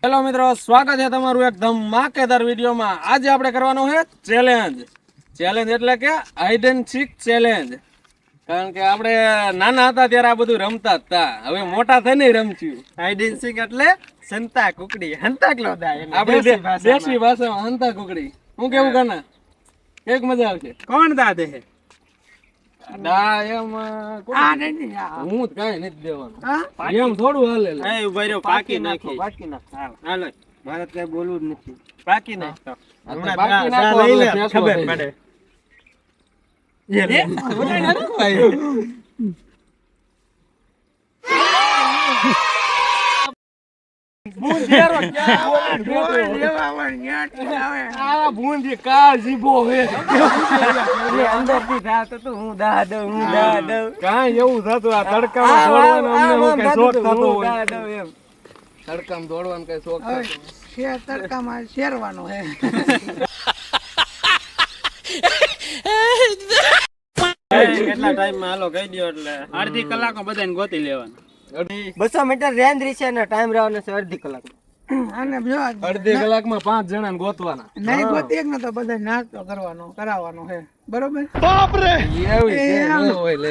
Hello મિત્રો, સ્વાગત છે તમારું એક ધમાકેદાર વિડીયોમાં। આજે આપણે કરવાનો છે ચેલેન્જ એટલે કે હાઇડ એન્ડ સીક ચેલેન્જ। કારણ કે આપણે નાના હતા ત્યારે આ બધું રમતા હતા, હવે મોટા થઈને રમશું। હાઇડ એન્ડ સીક એટલે સંતા કુકડી, હંતા ક્લોદા આપણી દેશી ભાષામાં હંતા કુકડી। હું કેવું કરના એક મજા આવશે? કોણ દાદે હે દા એમ આ નહીં હું જ કાંઈ નથી દેવાનું, એમ થોડું હાલે। એ ઉભા રહ્યો, પાકી નાખો હાલો, મારે કઈ બોલવું જ નથી, પાકી નાખો હમણાં બાકી દા નાખો લઈ લે, એટલે ખબર ફેંસવા પડે એ લે ભૂંડી કા જીભો હે અંદર થી થાતો તો હું દા દઉં કાંઈ એવું થતું, આ તડકામાં દોડવાનો અમને હું કઈ શોખ થતો હોય? એમ તડકામાં દોડવાનો કઈ શોખ થતો? શેર તડકામાં શેરવાનો હે। કેટલા ટાઈમ માં હાલો કહી દો, એટલે અડધી કલાકમાં બધાને ગોતી લેવાનું। 200 મીટર રેન્જ રહી છે અને ટાઈમ રહેવાનો છે અડધી કલાક। અને જો અડધી કલાકમાં 5 જણાને ગોતવાના। નહીં ગોતી એક ને તો બધા નાસ્તો કરાવવાનો હે, બરોબર? એવી છે, ન હોય લે।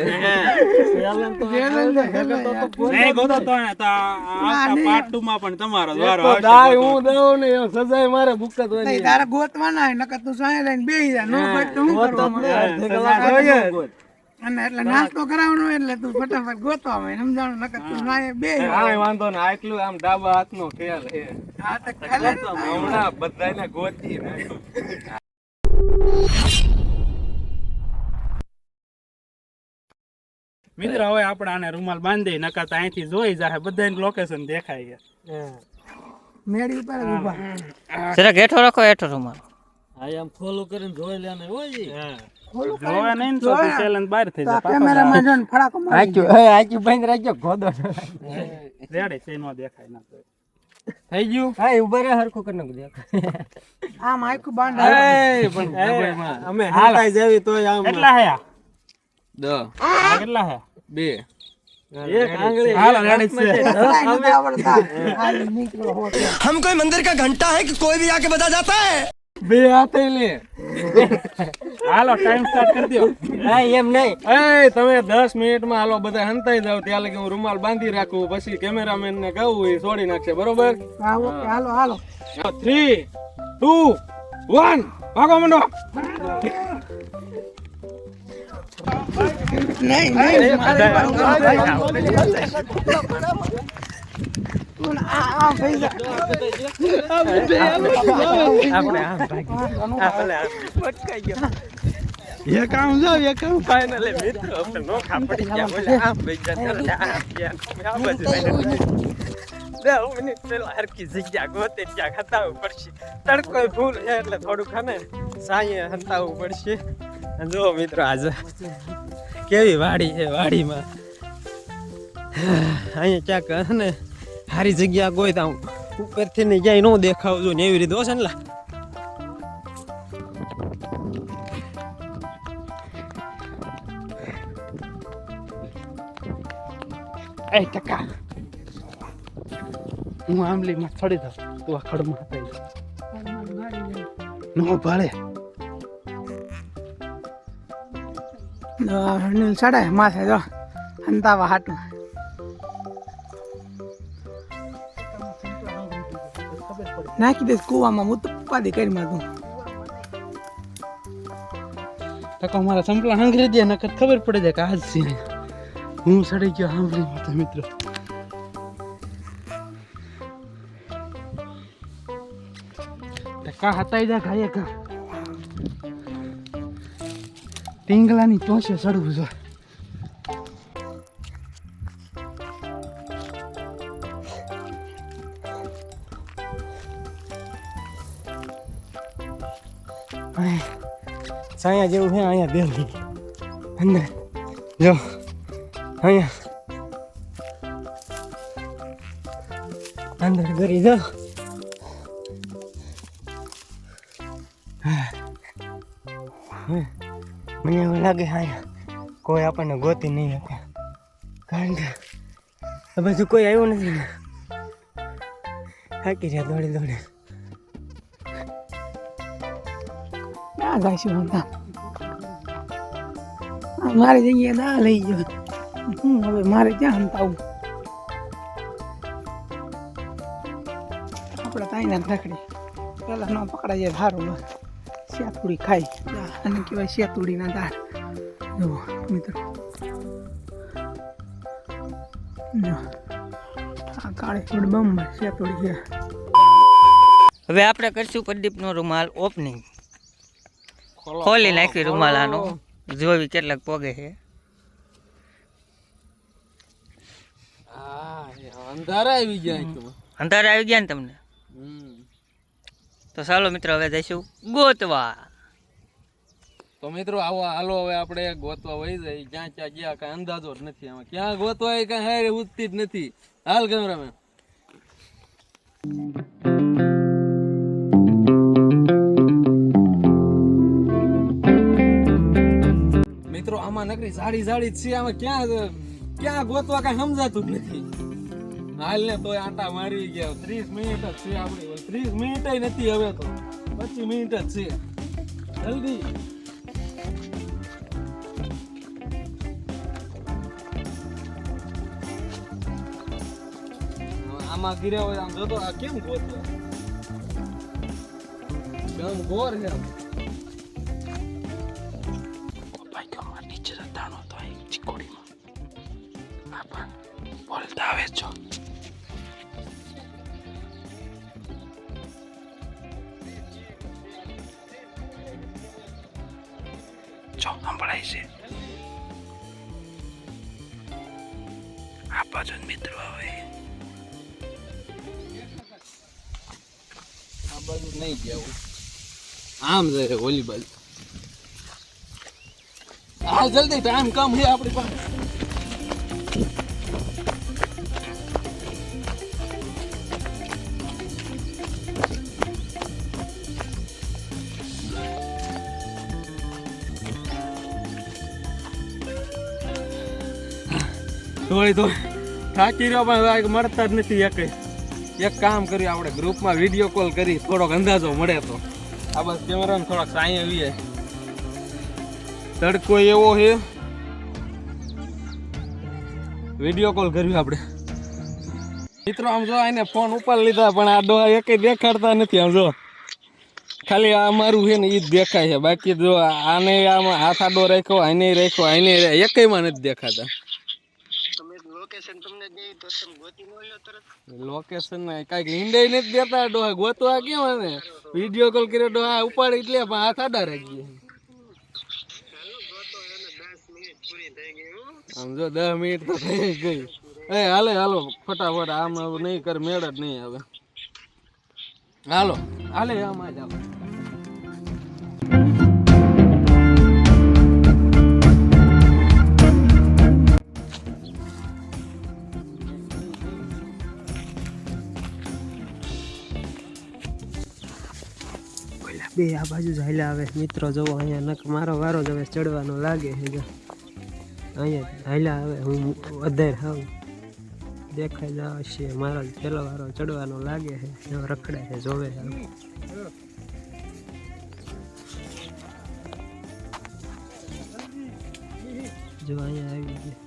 નહીં ગોતો તો ને તો આવતા પાર્ટ 2 માં પણ તમારો જ વારો તો આવશે દાય ગોતવાનો। હું દઉં ને એ સજાય મારે ભૂકત હોય નહીં તારે ગોતવાના હે, નકર તું સાંય લઈને બેહી જા, નો ગોત તો હું કરવાનું? અડધી કલાક હોય જ। અને એટલે નાસ્તો કરાવવાનો એટલે તું ફટાફટ ગોતવા હોય, સમજાણું? નકર તું સાંય બેહી જા। કાંઈ વાંધો ને, આટલું આમ ડાબા હાથનો ખેલ હે। આ તો ખાલે ને હમણાં બધાને ગોતી નાખ્યું। મિત્ર હવે આપણે આને રૂમાલ બાંધી નકર તો અહીંથી જોઈ જાય બધાને લોકેશન દેખાય છે। મેળી ઉપર જ ઊભા। જરા હેઠો રાખો, હેઠો રૂમાલ। આમ ફોલો કરીને જોઈ લેને હોય જી। જોવા નહીં ને તો ચેલેન્જ બહાર થઈ તો આ જાય કેમેરામાં જો ને ફડાકો મારી આચું બંધ રાખજો, ગોદો રેડી છે, નો દેખાય ના તો થઈ ગયું? હા ઉભા રહે, હરખું કરી નાખજો। આમ આખું બાંધ એ પણ દબાઈમાં અમે હાલાઈ જેવી તોય આમ કેટલા હે આ? 10 કેટલા હે? 2 એક આંગળી હાલો રેડી છે। નથી આવડતા આ નીકળો હોત। हम कोई मंदिर का घंटा है कि कोई भी आके बजा जाता है। 2 હાથે લે। હાલો ટાઈમ સ્ટાર્ટ કરી દો। હા એમ નહીં, એ તમે 10 મિનિટમાં હાલો બધા હંતાઈ જાવ, ત્યાં લગી હું રૂમાલ બાંધી રાખું, પછી કેમેરામેન ને કહું એ છોડી નાખશે, બરોબર? હા ઓકે, હાલો હાલો 3 2 1 ભાગો મંડો। નહીં તું આ થઈ જા। ये काम जाओ, ये काम फाइनली मित्र આપણે નોખા પડી ગયા, બોલે આમ બેઈ જા આ બાજુ 10 મિનિટ પહેલા હરકી જગ્યા ગોતે ત્યાં ખતાવું પડશે, તડકો ફૂલ છે એટલે થોડું ખાને સાંયે હંતાવું પડશે। અને જો મિત્રો આજે કેવી વાડી છે, વાડીમાં અહીંયા ક્યાંક ને સારી જગ્યા કોઈ તો ઉપરથી ને ક્યાંય ન દેખાવું ને એવી રીતે હશે ને લા। એ ટકા હું આંબલીમાં ચડી જાઉં, તું આ ખડમાં થઈ જા, નો ભાળે નીલ ચડે માથે જો હંતાવા હાટું। નાખી દઈશ કુવામાં, હું તો ઉપાધિ કરી માં તું। ટકા મારા સંપલા હંગરી દે નકર ખબર પડે છે કે આજ છે હું ચડી ગયો આંબલીમાં તો મિત્રો। ટકા હતાઈ જા ગાયે કા ટીંગલાની ટોસે ચડવું જો। સાયા જેવું છે અહીંયા બેલી અંદર જો અહીંયા અંદર કરી દો। મને એવું લાગે અહીંયા કોઈ આપણને ગોતી નહીં શકે, કારણ કે આ બાજુ કોઈ આવ્યું નથી ને। થાકી રહ્યા દોડી દોડી. ક્યાં જઈશું હતા મારી જગ્યાએ દા લઈ ગયો હવે મારે ક્યાં હંતાવું આપણે તાઈના રખડી પેલા ન પકડાય જાય સારું શેતુડી ખાઈ અને કહેવાય શેતુડીના દાળ જુઓ મિત્રો આ કાળી થોડી બમ શેતુડી છે. હવે આપણે કરશું પ્રદીપનો રૂમાલ ઓપનિંગ. ખોલી નાખી રૂમાલ આનો, જોવી કેટલાક પોગે છે. અંધારા આવી ગયા અંધારા આવી ગયા ને તમને? તો ચાલો મિત્રો હવે જઈશું ગોતવા. તો મિત્રો આવો હાલો હવે આપણે ગોતવા વહી જાય. જ્યાં ક્યાં ગયા કઈ અંદાજો જ નથી આમાં ક્યાં ગોતવા એ કઈ હારે ઉઠતી જ નથી. હાલ કેમેરામેન. મિત્રો આમાં નકરી સાડી સાડી જ છે. આમાં ક્યાં ગોતવા કઈ સમજાતું જ નથી. હાલ ને તોય આટા મારી ગયા. 30 મિનિટ જ છે આપણી. 30 મિનિટ નથી હવે તો 25 મિનિટ જ છે. જલ્દી. આમાં ગીરે હોય આમ જોતો આ કેમ ગોતવા ગમ ગોર છે. ભાઈ તો માર નીચે દાણો તો આ ચીકોડીમાં આપણ બોલતા આવે છો. જો સંભળાય છે આ બાજુ મિત્રો આવે આ બાજુ નહીં જવું આમ જાય ઓલી બાજુ. હાલ જલ્દી ટાઈમ કમ છે આપણી પાસે. થોડી તો થાકી રહ્યો પણ મળતા જ નથી. એક કામ કર્યું આપણે ગ્રુપમાં વિડીયો કોલ કરી થોડોક અંદાજો મળે તો. આ બસ કેમેરામાં થોડોક સાંઈ આવીએ. તડકો એવો છે. વિડીયો કોલ કર્યું આપણે મિત્રો. આમ જો એને ફોન ઉપર લીધા પણ આ ડોહા એકે દેખાડતા નથી. આમ જો ખાલી આ અમારું છે ને એ જ દેખાય છે. બાકી જો આને આમાં હાથ આડો રાખ્યો આને રાખ્યો આને એકમાં નથી દેખાતા. લોકેશન કઈક ઈંડે નથી દેતા ડોહા. ગોતવા કેમ ને વિડીયો કોલ કર્યો ડોહા ઉપાડી એટલે પણ હાથ આડા રાખી આમ જો 10 મિનિટ તો થઈ ગઈ. હાલે હાલો ફટાફટ. આમ નહીં કર મેળ જ નહીં હવે. હાલો હાલે આમાં જ આપણે. બે આ બાજુ જ હાલ્યા આવે મિત્રો. જવો અહીંયા નક મારો વારો જ હવે ચડવાનો લાગે છે. જો અહીંયા હાલ્યા આવે. હું અધેર હાવ દેખાઈ જાવ છે. મારો જ પેલો વારો ચડવાનો લાગે છે. રખડે છે જોવે છે. જો અહીંયા આવી ગયા.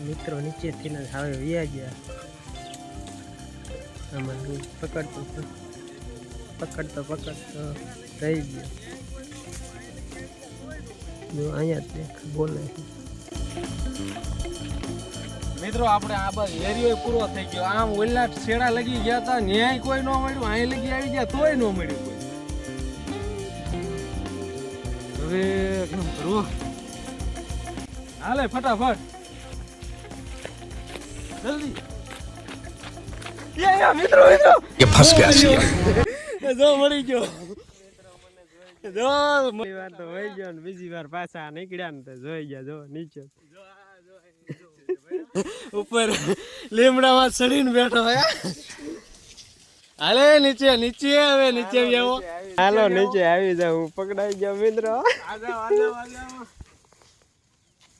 મિત્રો નીચેથી ને હવે વ્યા ગયા. આમાં પકડતો રહી ગયો. જો અહીંયા દેખ બોલે મિત્રો આપણે આ બસ એરિયો પૂરો થઈ ગયો. આમ ઓલા છેડા લગી ગયા હતા ન્યાય કોઈ ન મળ્યું. અહીં લગી આવી ગયા તોય ન મળ્યું કોઈ. હવે કેમ કરવું? હાલે ફટાફટ જલ્દી. મિત્રો મિત્રો ये फंस गया सी જો મળી ગયો. જો વાર તો વહી ગયો ને બીજી વાર પાછા નીકળ્યા ને તો જોઈ ગયા. જો નીચે ઉપર લીમડામાં ચડીને બેઠો હે. હાલે નીચે નીચે હવે નીચે આવો. હાલો નીચે આવી જાવ, હું પકડાઈ ગયો મિત્રો.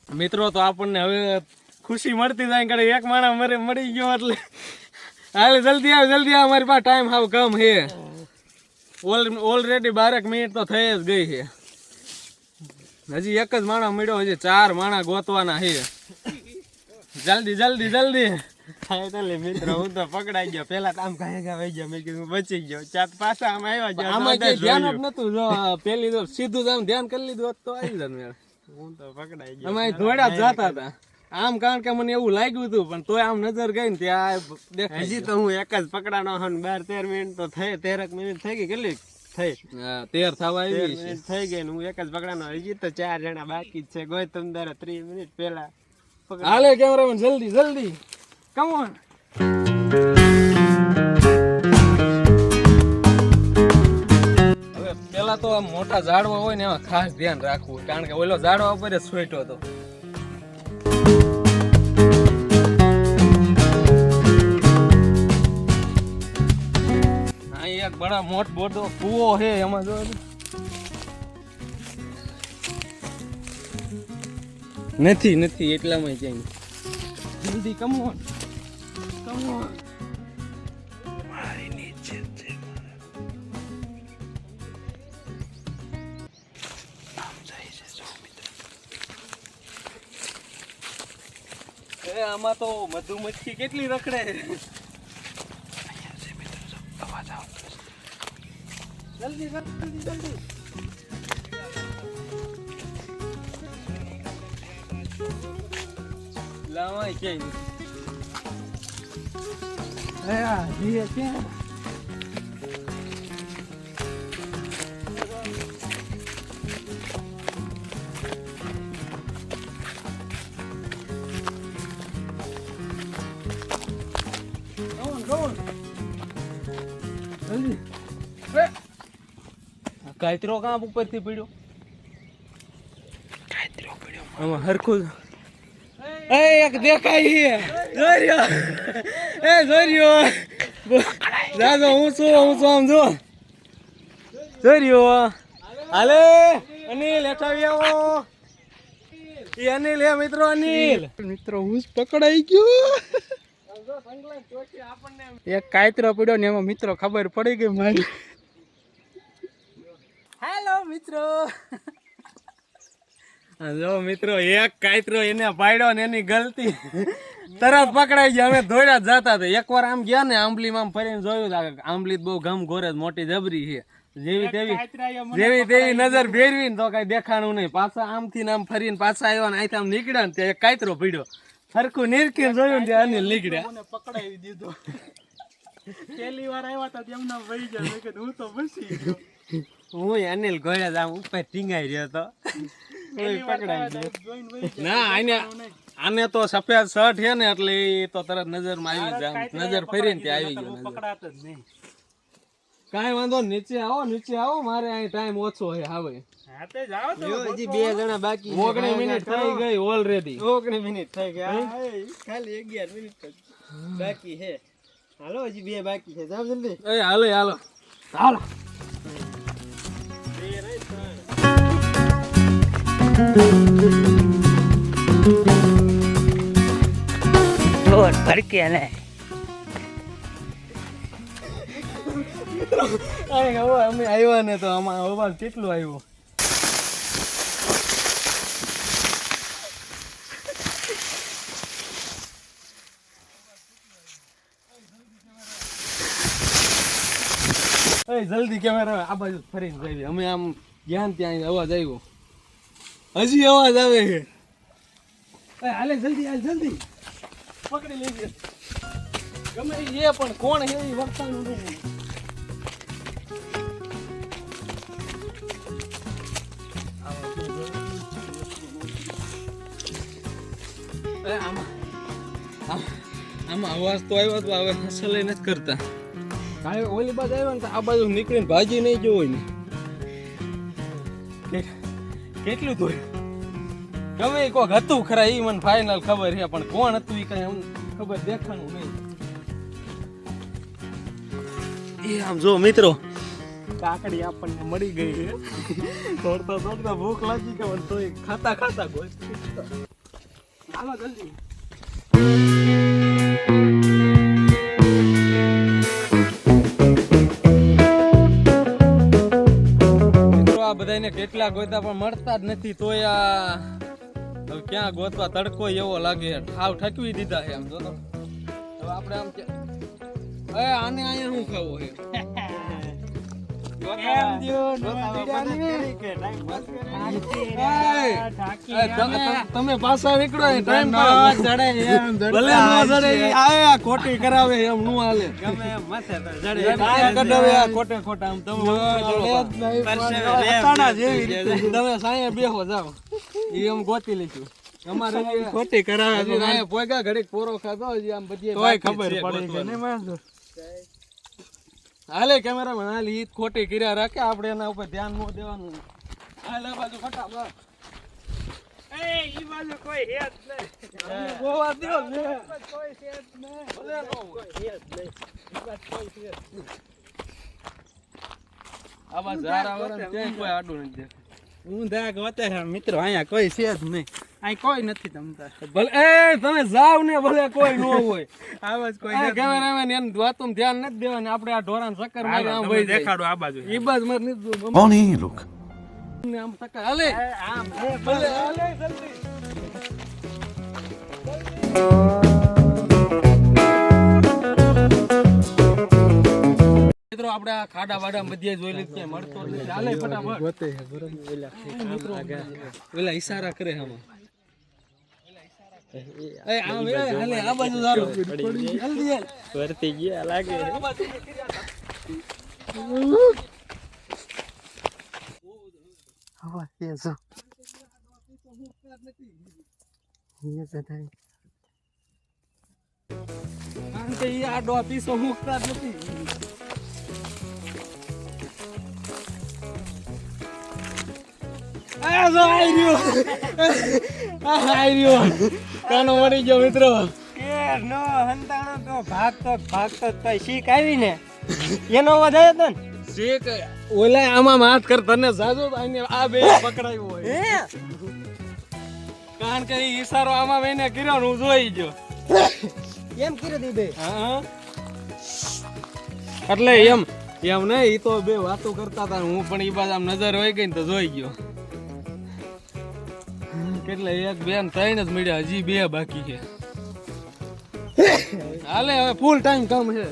મિત્રો તો આપણને હવે ખુશી મળતી જાય કે એક માણસ મળી ગયો એટલે હાલે જલ્દી આવ અમારી પાસે ટાઈમ હાવ કમ હે. ઓલરેડી 12 મિનિટ તો થઈ જ ગઈ છે. હજી એક જ માણસ મળ્યો, હજી 4 માણસ ગોતવાના છે. જલ્દી ફાઇનલી મિત્રો હું તો પકડાઈ ગયો. પેલા તો આમ કાંઈ વહી ગયો, મેં કીધું બચી ગયો. ચાર પાછા આમ આવ્યા આમાં કઈ ધ્યાન જ નતું. જો પેલી તો સીધું જ આમ ધ્યાન કરી લીધું હોત તો આવી જાત મેળ. હું તો પકડાઈ ગયો. અમે દોડ્યા જ જતા હતા આમ, કારણ કે મને એવું લાગ્યું હતું, પણ તોય આમ નજર ગઈ ને ત્યાં દેખાય. હજી તો હું એક જ પકડાનો હન. 12-13 મિનિટ તો થઈ, 13 મિનિટ થઈ ગઈ. કેટલી થઈ? 13 થવા આવી 13 મિનિટ થઈ ગઈ ને હું એક જ પકડાનો. હજી તો 4 જણા બાકી જ છે. ગૌતમ દારા 30 મિનિટ પહેલા હાલે કેમેરામેન જલ્દી કમ ઓન. હવે પેલા તો આમ મોટા ઝાડવા હોય ને એમાં ખાસ ધ્યાન રાખવું, કારણ કે ઓલો ઝાડવા ઉપર જ છોટ્યો હતો. અહીં એક બડા મોટો કૂવો છે, એમાં જો નથી એટલામાં જાય. જલ્દી કમ ઓન. આમાં તો મધુમક્ખી કેટલી રખડે. જલ્દી લાવાય ક્યાંય કાયતરો કામ ઉપરથી પડ્યો. આમાં હરખું એક દેખાય જોર્યો જાજો હું છું આમ જો જોર્યો. હાલે અનિલ હેઠાવી આવો. એ અનિલ હે મિત્રો, અનિલ મિત્રો હું જ પકડાઈ ગયો. એક કાયતરો પડ્યો ને એમાં મિત્રો ખબર પડી ગઈ મારી. હેલો મિત્રો. જો મિત્રો એક કાયતરો એને પાડ્યો ને એની ગલતી તરત પકડાઈ ગયા. અમે દોડ્યા જ જતા હતા. એકવાર આમ ગયા ને આંબલીમાં આમ ફરીને જોયું આંબલી બહુ ઘમ ઘોરે મોટી જબરી છે. જેવી તેવી નજર ફેરવી ને તો કઈ દેખાણું નહીં. પાછા આમથી ને આમ ફરીને પાછા આવ્યા ને અહીંથી આમ નીકળ્યા ને ત્યાં એક કાયતરો પડ્યો. સરખું નીરખીને જોયું ને ત્યાં અનિલ નીકળ્યા. પકડાવી દીધો. પહેલી વાર આવ્યા હતા તેમના વહી જાય હું તો બસી ગયો. હું અનિલ ગોળ્યા જ આમ ઉપર ટીંગાઈ રહ્યો હતો. પકડાઈ ગયો. ના આને તો સફેદ શર્ટ છે ને એટલે એ તો તરત નજરમાં આવી જાય. નજર ફરીને ત્યાં આવી ગયો. પકડાતો જ નહીં. કાંઈ વાંધો નીચે આવો મારે અહીં ટાઈમ ઓછો છે. હવે હજી 2 જણા બાકી. 19 મિનિટ થઈ ગઈ ઓલરેડી. 19 મિનિટ થઈ ગયા. ખાલી 11 મિનિટ બાકી છે. હાલો હજી 2 બાકી છે. જાવ જલ્દી. એ હાલો ભરકે ને અમે આવ્યા ને તો આમાં અવાજ કેટલો આવ્યો. જલ્દી કેમેરા આ બાજુ ફરીને જઈએ. અમે આમ જ્ઞાન ત્યાં અવાજ આવ્યો. હજી અવાજ આવે છે. હાલે જલ્દી પકડી લેજે. ગમે એ પણ કોણ છે એ વખતાનું નહીં. આમાં અવાજ તો આવ્યો તો હવે હસલે નથી કરતા. કાંઈ ઓલી બાજુ આવ્યો ને તો આ બાજુ નીકળીને ભાજી નહીં જોઈ ને કેટલું ધોયું. ગમે કોક હતું ખરા એ મને ફાઇનલ ખબર છે, પણ કોણ હતું એ કઈ ખબર દેખાણું નહીં. એ આમ જો મિત્રો કાકડી આપણને મળી ગઈ છે. દોડતા દોડતા ભૂખ લાગી ગઈ પણ તોય ખાતા ખાતા ગોળ. હાલો જલ્દી. મિત્રો આ બધાને કેટલા ગોતા પણ મળતા જ નથી તોય આ હવે ક્યાં ગોતવા તડકો એવો લાગે ઠાવ ઠકવી દીધા છે આમ જો તો હવે આપણે આમ આને અહીંયા શું ખાવું છે તમે પાછા નીકળો ટાઈમ ભલે ન જડે આ ખોટી કરાવે એમ નું હાલે ખોટે ખોટા આમ તમે તમે સાંયે બેહો જાઓ એ આમ ગોતી લીધું અમારે ખોટી કરાવે પોયગા ઘડીક પોરો ખાધો હજી આમ બધી ખબર પડે છે ને હાલે કેમેરામેન હાલ ઈ ખોટી કર્યા રાખે આપણે એના ઉપર ધ્યાન ન દેવાનું હાલ આ બાજુ ફટાફટ ઈ બાજુ કોઈ હેત નહીં. ગોવા દ્યો લે કોઈ હેત નહીં. ભલે નો હોય. આ બાજુ ઝારા વાળા ક્યાંય કોઈ આડું નથી દેખાતું. ઊંધા ગોતે મિત્રો અહીંયા કોઈ છે જ નહીં. અહીં કોઈ નથી તમતા. ભલે એ તમે જાવ ને ભલે કોઈ ન હોય આવાજ કોઈ આ કેમેરામેન એને વાતમાં ધ્યાન નથી દેવાનું આપણે આ ઢોરાને ચક્કર મારી આમ વહી જાય દેખાડો આ બાજુ. ઈ બાજુ માર નથી જોવું. कौन है ये लोग? અમને આમ ચક્કર હાલે આમ ભલે હાલે જલ્દી મિત્રો આપણે આ ખાડા વાડા બધે જોઈ લીધું ક્યાંય મળતો જ નથી હાલે ફટાફટ ગોતે છે બરોબર. ઓલા ઈશારા કરે આમાં એ આમ એ હાલે આ બાજુ જારો જલ્દી હાલ વર્તી ગયા લાગે આ બાજુ હવા છે જો ये सदाई કારણ કે ઈ આડો પીસો મુકતા જ નથી આ જો આઈ રહ્યો આઈ રહ્યો કાનો મળી ગયો મિત્રો કે નો હંતાણો તો ભાગતો તો શીખ આવી ને એનો વધારે તો ને જે કે ઓલા આમાં હાથ કર તને જાજો આને આ બે પકડાયો હોય હે કારણ કે ઈ ઈશારો આમાં વેને કર્યો ને હું જોઈ ગયો એમ કરી દી બે હા એટલે એમ નહીં ઈ તો બે વાતો કરતા હતા હું પણ ઈ બાજુ આમ નજર હોય ગઈ ને તો જોઈ ગયો કેટલે એક બે ને ત્રણ જ મળ્યા હજી બે બાકી છે હાલે હવે ફૂલ ટાઈમ કામ છે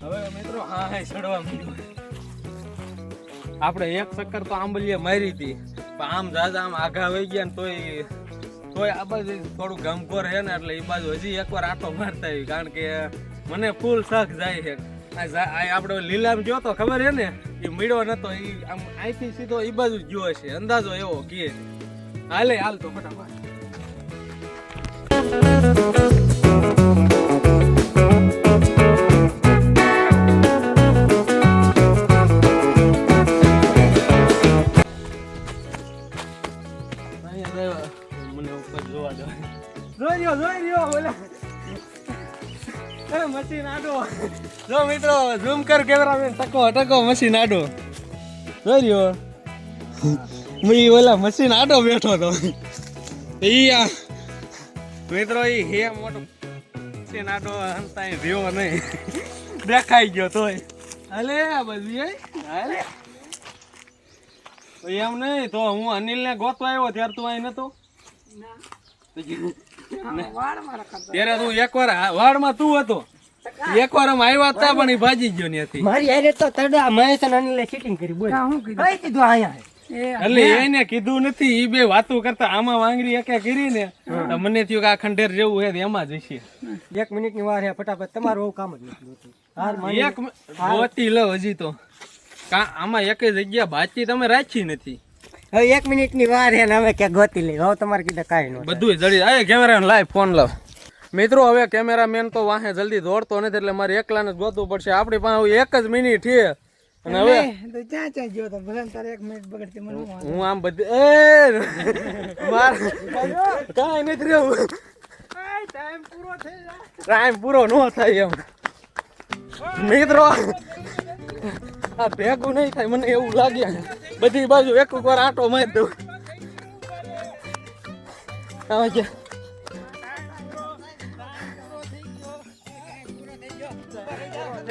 હવે મિત્રો હા ચડવા માંડ્યો આપણે એક ચક્કર તો આંબલીએ મારી હતી પણ આમ દાદા આમ આઘા વહી ગયા ને તોય આ બાજુ થોડું ગમખોર છે ને એટલે એ બાજુ હજી એકવાર આટો મારતા આવી કારણ કે મને ફૂલ શક જાય છે આપણે લીલામ ગયો તો ખબર છે ને એ મળ્યો નતો એ આમ અહીંથી સીધો એ બાજુ જ ગયો હશે અંદાજો એવો કે હાલે હાલ તો ફટાફટ મને ઉપર જોવા દો જોઈ રહ્યો બોલા મશીન આડો જો મિત્રો ઝૂમ કર કેમેરામેન ટકો મશીન આડો જોઈ રહ્યો મી ઓલા મશીન આડો બેઠો તો ઈ આ મિત્રો ઈ હે મોટો મશીન આડો હંતા રહ્યો નહીં દેખાઈ ગયો તોય હાલે આ બધી હાલે એમ નહીં તો હું અનિલ ને ગોતવા આવ્યો ત્યારે તું અહીં નતો ત્યારે તું એકવાર વાડમાં તું હતો એકવાર આમ આવ્યા હતા પણ એ ભાજી ગયો નથી મારી આરે તો તડા મહેશ અને અનિલે ચીટિંગ કરી બોલ હું કીધું કીધું આયા એટલે એને કીધું નથી ઈ બે વાતો કરતા આમાં વાંગરી એકે કરી ને તો મને થયું કે આ ખંડેર જેવું હે એમાં જ હશે 1 મિનિટ ની વાર હે ફટાફટ તમારું કામ જ નથી હોતું હાર એક ગોતી લો હજી તો આમાં એક જગ્યા બાચી તમે રાખી નથી હવે 1 મિનિટ ની વાર હે ને હવે ક્યાં ગોતી લે હવે તમારે કીધા કાઈ ન બધું જડી આ કેમેરા લાઈવ ફોન લાવ મિત્રો હવે કેમેરામેન તો વાહે જલ્દી દોડતો નથી એટલે મારે એકલાને જ ગોતવું પડશે આપણી પાસે એક જ મિનિટ છે અને હવે તો ક્યાં ક્યાં ગયો તો ભલે તારે 1 મિનિટ બગડતી મને હું વાંધો. હું આમ બધી માર કાંઈ નથી રહ્યું. ટાઈમ પૂરો ન થાય એમ મિત્રો. આ ભેગું નહીં થાય મને એવું લાગે. બધી બાજુ એક વાર આંટો મારી દઉં. આવે છે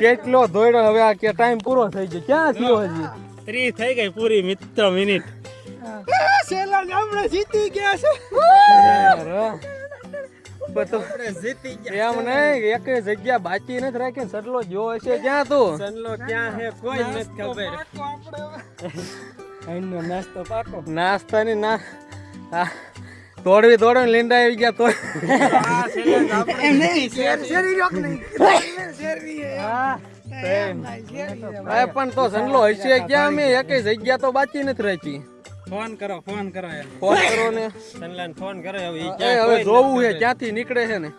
કેટલો દોડ્યો હવે આ કે ટાઈમ પૂરો થઈ ગયો. ક્યાં થયો હજી 30 થઈ ગઈ પૂરી મિત્ર મિનિટ. સેલા ગામડે જીતી ગયા છે. જીતી એમ નહીં એક જગ્યા બાકી નથી રાખી. સટલો જો હશે ક્યાં તું? સનલો ક્યાં હે કોઈ નથી ખબર. આઈનો નાસ્તો પાકો. નાસ્તાની ના હા, દોડવી લીંડા આવી ગયા તો એમ નહીં શેરી રોક નહીં શેરી હા પણ તો સનલો હશે ક્યાં? મેં એક જગ્યા તો બાકી નથી રાખી. ફોન કરો ફોન કરો ને. સનલાન ફોન કરો હવે ઈ હવે જોવું છે ક્યાંથી નીકળે છે ને.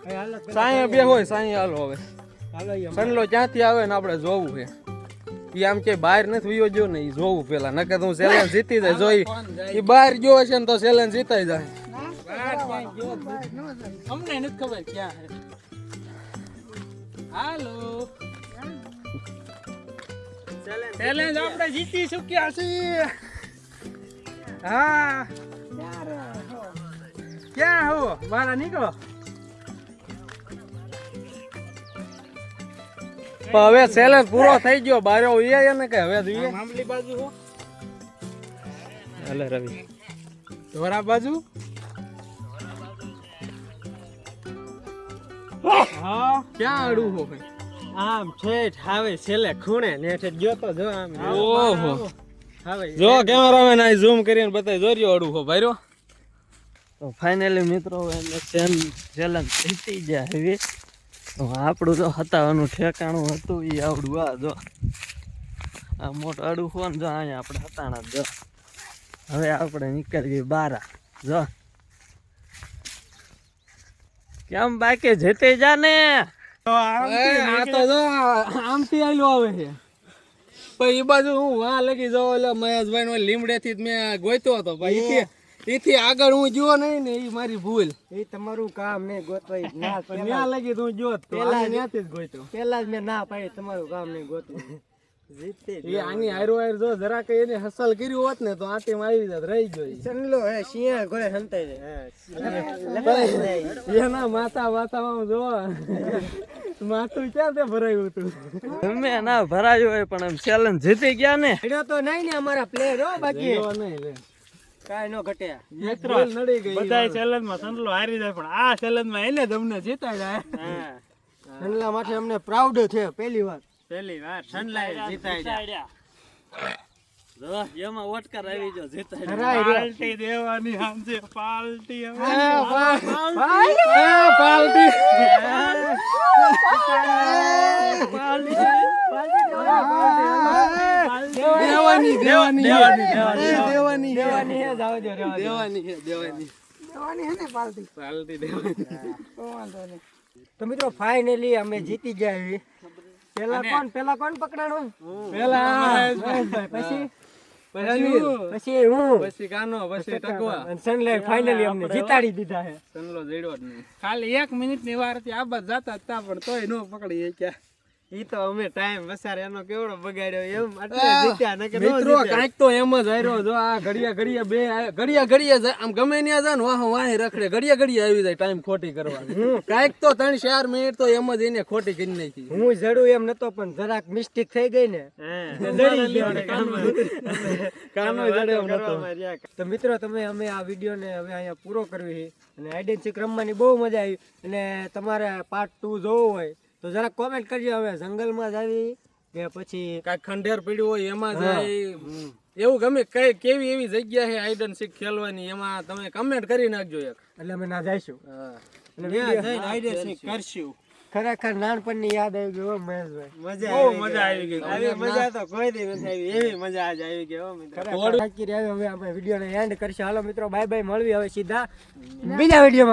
સાંયે બે હોય સાંયે હાલો હવે. સનલો ક્યાંથી આવે ને આપણે જોવું છે. ઈ આમ કે બહાર નથી વયો ગયો ને ઈ જોવું પેલા. નકર હું ચેલેન્જ જીતી જાય. જોઈ ઈ બહાર ગયો હશે ને તો ચેલેન્જ જીતાઈ જાય. અમને નથી ખબર ક્યાં હે. હાલો ચેલેન્જ આપણે જીતી ચૂક્યા છીએ. હા ક્યાં હો બહાર નીકળો. પણ હવે ચેલેન્જ પૂરો થઈ ગયો. બારે ઉયા ને કે હવે જોઈએ મામલી બાજુ હો. હાલે રવિ ધોરા બાજુ. હા ક્યાં અડું હો ભાઈ? આમ ઠેઠ આવે છેલ્લે ખૂણે ને ઠેઠ ગયો તો જો આમ. ઓહો હવે જો કેમેરામેન આ ઝૂમ કરીને બતાવી જોર્યો અડું હો ભાઈરો. તો ફાઇનલી મિત્રો એને ચેલેન્જ જીતી ગયા હવે. તો આપણું જો હતાવાનું ઠેકાણું હતું એ આવડું. આ જો આ મોટું અડું હો ને જો અહીંયા આપણે હતાણા જો. હવે આપણે નીકળી બારા જો. કેમ બાકી જીતી જા ને. આ તો જો આમથી આયલો આવે છે. પણ એ બાજુ હું વાં લગી જાઉં એટલે મહેશભાઈ નો લીમડેથી મેં ગોઈતો હતો. એથી આગળ હું જો નહીં ને એ મારી ભૂલ. એ તમારું કામ ને ગોતવાય ના. ત્યાં લગી તું જો ત્યાંથી જ ગોઈતો. પેલા જ મેં ના પાડી તમારું કામ નહીં ગોતવું. જીતે એ આની હારો હાર જો જરા કઈ એને હસલ કર્યું હોત ને તો આટી માં આવી જાત. રહી ગઈ ચનલો હે શિયાળ ઘોડે હંતાઈ જાય. એના માથામાં જો માથું ક્યાં તે ભરાયું હતું. ગમે ના ભરાયું હોય પણ એમ ચેલેન્જ જીતી ગયા ને. એનો તો નહીં ને અમારા પ્લેયર હો બાકી એવો નહીં લે. કાઈ નો ઘટે. મિત્રો નડી ગઈ. બધા ચેલેન્જ માં સનલો હારી જાય પણ આ ચેલેન્જ માં એને તમને જીતાઈ જાય. સનલા માટે અમને પ્રાઉડ છે પહેલી વાર સનલા જીતાઈ જાય. જો એમાં ઓટકાર આવી ગયો જીતાઈ. પાર્ટી દેવાની હાંજે પાર્ટી હવે પાર્ટી દેવાની હે ને પાલતી પાર્ટી દેવાની. તો વાંધો નહીં. તો મિત્રો ફાઇનલી અમે જીતી ગયા. પેલા કોણ પકડાણું? પછી પછી હું પછી કાનો પછી ટકવા. સનલાઇ ફાઇનલી અમને જીતાડી દીધા છે. સનલો જડ્યો જ નહીં. ખાલી 1 મિનિટ ની વાર હતી. આ બસ જતા હતા પણ તોય નો પકડી ક્યાં. ઈ તો અમે ટાઈમ વસારે એનો કેવડો બગાડ્યો એમ એટલે જીત્યા નકર નો મિત્રો જીત્યા. કાંઈક તો એમ જ હાર્યો. જો આ ઘડિયા બે ઘડિયા આમ ગમે ત્યાં જાય ને વાહે રખડે. ઘડિયા આવી જાય ટાઈમ ખોટી કરવા. કાંઈક તો 3-4 મિનિટ તો એમ જ એને ખોટી કરી નાખી. હું જડું એમ નતો પણ જરાક મિસ્ટેક થઈ ગઈ ને જડી ગયો. કાનો જડે એમ નતો. તો મિત્રો અમે આ વિડીયો ને હવે અહીંયા પૂરો કરવી છે. અને આઈડેન્ટિક રમવાની બહુ મજા આવી. અને તમારે પાર્ટ 2 જોવો હોય તો જરા કોમેન્ટ કરજો. હવે જંગલમાં જ આવી કે પછી કાંઈક ખંડેર પડ્યું હોય એમાં જાય એવું ગમે કેવી એવી જગ્યા છે હાઈડ એન્ડ સીક ખેલવાની એમાં તમે કમેન્ટ કરી નાખજો એક. એટલે અમે ના જઈશું. હા. કરશું. ખરેખર નાનપણની યાદ આવી ગઈ હો મહેશભાઈ. બહુ મજા આવી ગઈ. આવી મજા તો કોઈ દી નથી આવી. એવી મજા આજ આવી ગઈ હો મિત્રો. થાકી રહ્યા હવે આપણે વિડીયોને એન્ડ કરશું. હાલો મિત્રો બાય બાય. મળવી હવે સીધા બીજા વિડીયોમાં.